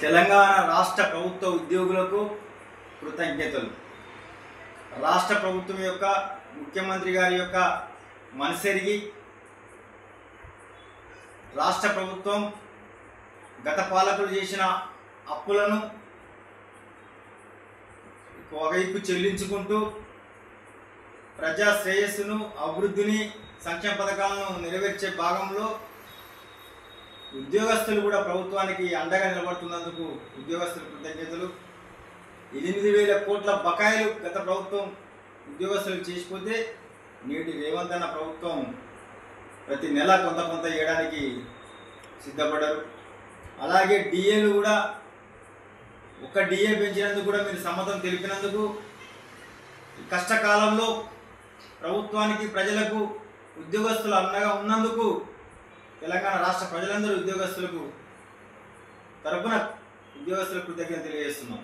తెలంగాణ రాష్ట్ర ప్రభుత్వ ఉద్యోగులకు కృతజ్ఞతలు. రాష్ట్ర ప్రభుత్వం యొక్క ముఖ్యమంత్రి గారి యొక్క మనసెరిగి రాష్ట్ర ప్రభుత్వం గత పాలకులు చేసిన అప్పులను ఒకవైపు చెల్లించుకుంటూ ప్రజా శ్రేయస్సును, అభివృద్ధిని, సంక్షేమ పథకాలను నెరవేర్చే భాగంలో ఉద్యోగస్తులు కూడా ప్రభుత్వానికి అండగా నిలబడుతున్నందుకు ఉద్యోగస్తులకు కృతజ్ఞతలు. 8,000 కోట్ల బకాయిలు గత ప్రభుత్వం ఉద్యోగస్తులకు చేసిపోతే నేటి రేవంత్ అన్న ప్రభుత్వం ప్రతి నెల కొంత ఇవ్వడానికి సిద్ధపడ్డారు. అలాగే డిఏలు కూడా ఒక డిఏ పెంచినందుకు కూడా మీరు సమ్మతం తెలిపినందుకు, కష్టకాలంలో ప్రభుత్వానికి, ప్రజలకు, ఉద్యోగస్తులు అండగా ఉన్నందుకు తెలంగాణ రాష్ట్ర ప్రజలందరూ ఉద్యోగస్తులకు తరపున ఉద్యోగస్తులకు కృతజ్ఞతలు తెలియజేస్తున్నాం.